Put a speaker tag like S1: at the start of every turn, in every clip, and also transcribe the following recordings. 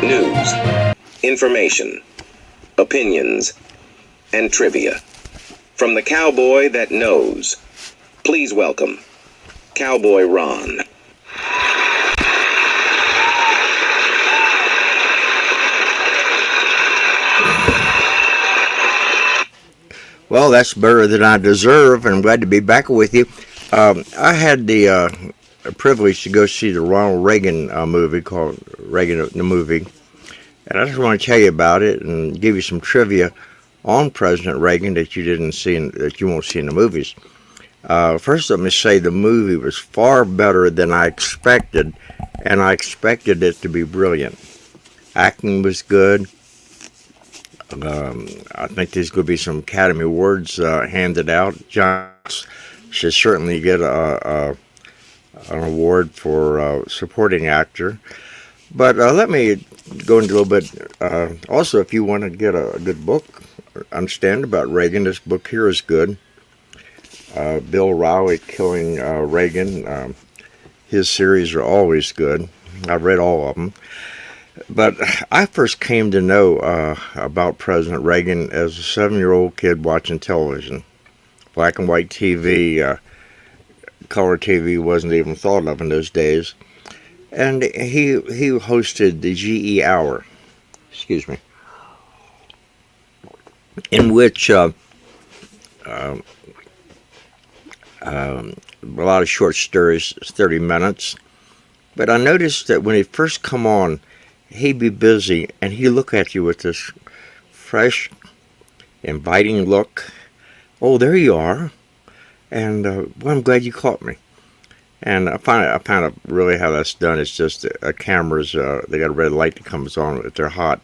S1: News, information, opinions, and trivia. From the cowboy that knows, please welcome Cowboy Ron.
S2: Well, that's better than I deserve, and I'm glad to be back with you. I had the privilege to go see the Ronald Reagan movie called Reagan the Movie, and I just want to tell you about it and give you some trivia on President Reagan that you didn't see, that you won't see in the movies. First, let me say the movie was far better than I expected, and I expected it to be brilliant. Acting was good. I think there's going to be some Academy Awards handed out. John should certainly get an award for supporting actor. But let me go into a little bit. Also, if you want to get a good book, understand about Reagan, this book here is good. Bill Riley, Killing Reagan. His series are always good. I've read all of them. But I first came to know about President Reagan as a 7-year-old kid watching television. Black and white TV, color TV wasn't even thought of in those days. And he hosted the GE Hour, in which a lot of short stories, 30 minutes. But I noticed that when he first come on, he'd be busy, and he'd look at you with this fresh, inviting look. Oh, there you are. And, well, I'm glad you caught me. And I find out really how that's done. It's just cameras, they got a red light that comes on if they're hot.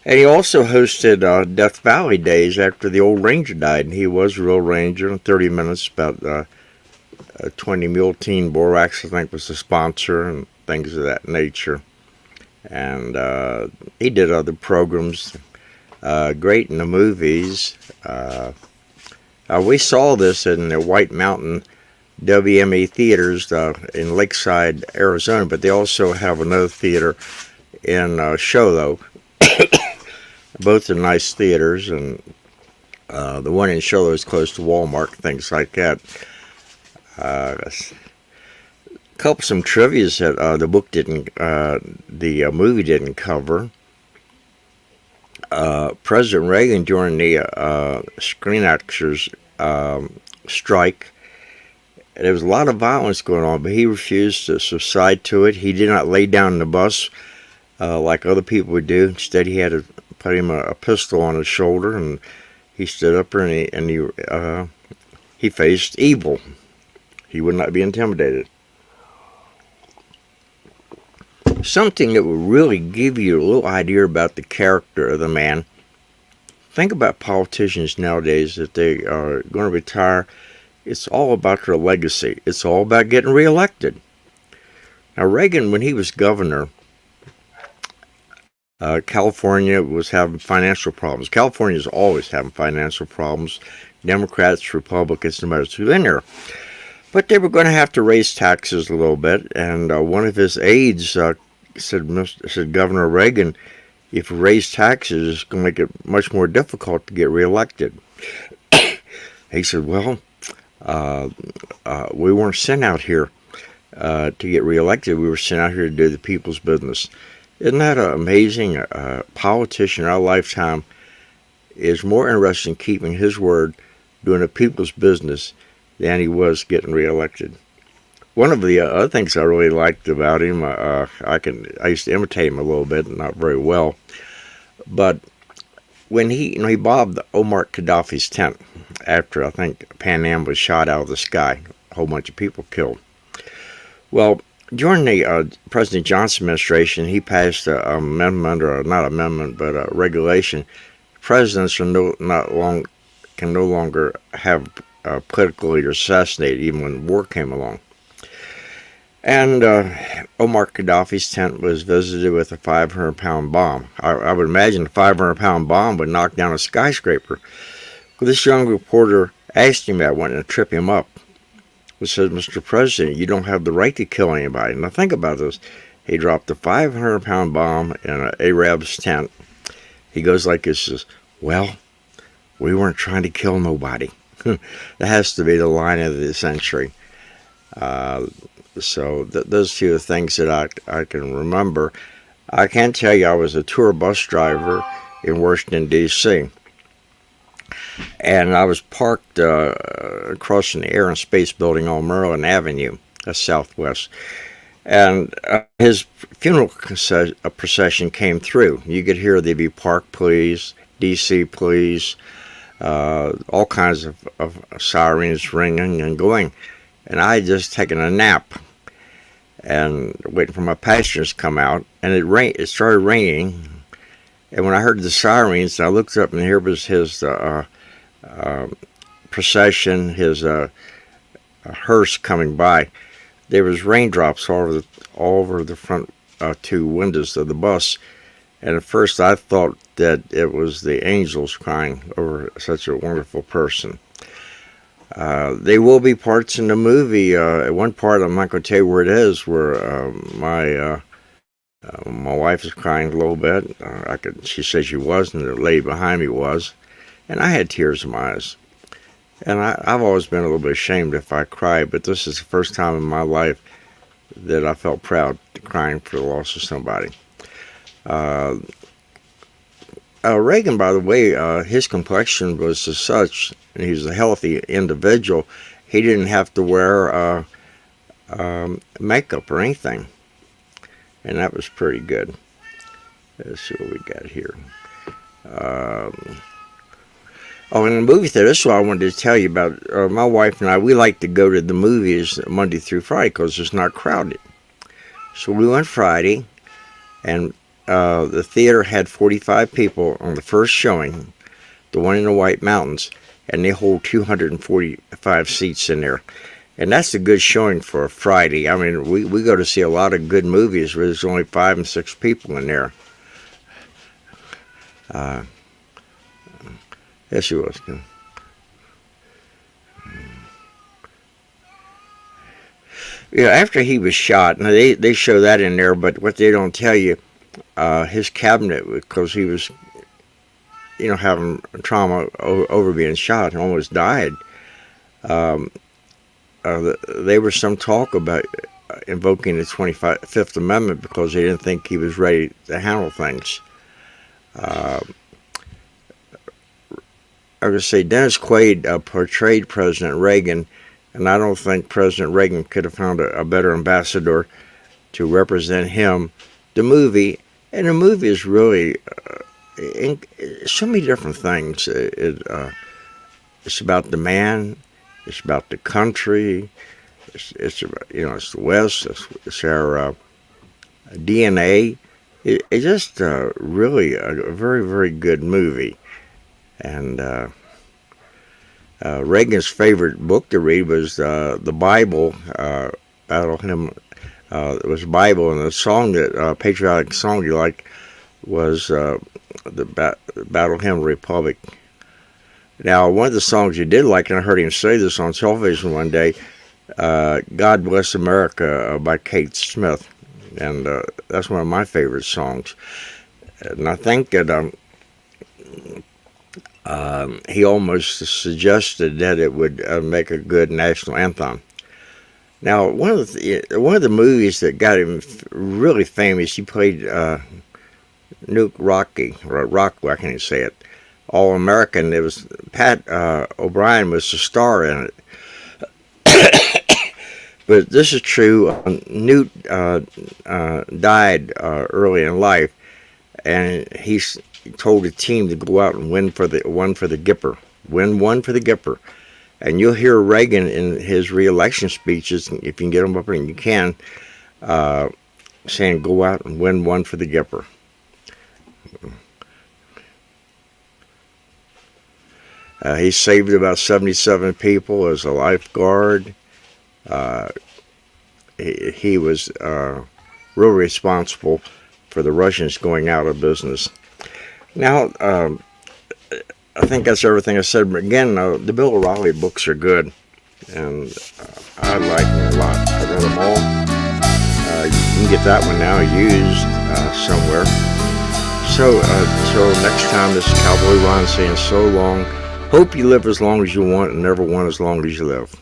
S2: And he also hosted Death Valley Days after the old ranger died. And he was a real ranger in 30 minutes, about 20 Mule Teen Borax, I think, was the sponsor, and things of that nature. And he did other programs, great in the movies. We saw this in the White Mountain WME theaters in Lakeside, Arizona, but they also have another theater in Sholo. Both are nice theaters, and the one in Sholo is close to Walmart, things like that. Some trivias that the book didn't, the movie didn't cover. President Reagan, during the Screen Actors strike, there was a lot of violence going on, but he refused to subside to it. He did not lay down in the bus like other people would do. Instead, he had to put him a pistol on his shoulder, and he stood up there, and he faced evil. He would not be intimidated. Something that will really give you a little idea about the character of the man. Think about politicians nowadays, that they are going to retire. It's all about their legacy. It's all about getting reelected. Now, Reagan, when he was governor, California was having financial problems. California is always having financial problems. Democrats, Republicans, no matter who's in there. But they were going to have to raise taxes a little bit, and one of his aides said, Governor Reagan, if you raise taxes, it's going to make it much more difficult to get reelected. He said, well, we weren't sent out here to get reelected. We were sent out here to do the people's business. Isn't that amazing? A politician in our lifetime is more interested in keeping his word, doing the people's business, than he was getting reelected. One of the other things I really liked about him, I used to imitate him a little bit, not very well, but when he bombed Omar Gaddafi's tent after, I think, Pan Am was shot out of the sky, a whole bunch of people killed. Well, during the President Johnson administration, he passed an amendment, or not amendment, but a regulation. Presidents can no longer have political leaders assassinated, even when war came along. And Omar Gaddafi's tent was visited with a 500-pound bomb. I would imagine a 500-pound bomb would knock down a skyscraper. Well, this young reporter asked him that, wanted to trip him up. He said, Mr. President, you don't have the right to kill anybody. Now think about this. He dropped a 500-pound bomb in an Arab's tent. He goes like this, says, "Well, we weren't trying to kill nobody." That has to be the line of the century. So those two are things that I can remember. I can tell you I was a tour bus driver in Washington, D.C. And I was parked across from the Air and Space Building on Maryland Avenue, Southwest. And his funeral procession came through. You could hear they'd be "Park, please," "DC, please," all kinds of sirens ringing and going. And I had just taken a nap and waiting for my passengers to come out. And it started raining. And when I heard the sirens, I looked up and here was his procession, his hearse coming by. There was raindrops all over the front two windows of the bus, and at first I thought that it was the angels crying over such a wonderful person. There will be parts in the movie. At one part, I'm not going to tell you where it is, where my wife is crying a little bit. She said she wasn't. The lady behind me was, and I had tears in my eyes. And I've always been a little bit ashamed if I cry, but this is the first time in my life that I felt proud crying for the loss of somebody. Regan, by the way, his complexion was as such, and he was a healthy individual. He didn't have to wear makeup or anything, and that was pretty good. Let's see what we got here. In the movie theater, this is what I wanted to tell you about. My wife and I, we like to go to the movies Monday through Friday because it's not crowded. So we went Friday, and the theater had 45 people on the first showing, the one in the White Mountains, and they hold 245 seats in there. And that's a good showing for a Friday. I mean, we go to see a lot of good movies where there's only 5 and 6 people in there. Yes, she was. Yeah, after he was shot, now they show that in there, but what they don't tell you, his cabinet, because he was, having trauma over being shot and almost died. There was some talk about invoking the 25th Amendment because they didn't think he was ready to handle things. I would say Dennis Quaid portrayed President Reagan, and I don't think President Reagan could have found a better ambassador to represent him. The movie is really so many different things. It's about the man, it's about the country, it's about, it's the West, it's our DNA. It's just really a very, very good movie. And Reagan's favorite book to read was the Bible. Battle Hymn. It was Bible, and the song patriotic song he liked was the Battle Hymn Republic. Now, one of the songs he did like, and I heard him say this on television one day, "God Bless America" by Kate Smith, and that's one of my favorite songs. And I think that he almost suggested that it would make a good national anthem. Now, one of the movies that got him really famous, he played Nuke Rockwell, I can't even say it, All American. It was Pat O'Brien was the star in it. But this is true. Newt died early in life, and he told the team to go out and win one for the Gipper. And you'll hear Reagan in his re-election speeches, if you can get them up, and you can, saying, "Go out and win one for the Gipper." He saved about 77 people as a lifeguard. He was real responsible for the Russians going out of business. Now, I think that's everything I said. But again, the Bill O'Reilly books are good, and I like them a lot. I read them all. You can can get that one now used somewhere. So until next time, this is Cowboy Ron saying so long. Hope you live as long as you want and never want as long as you live.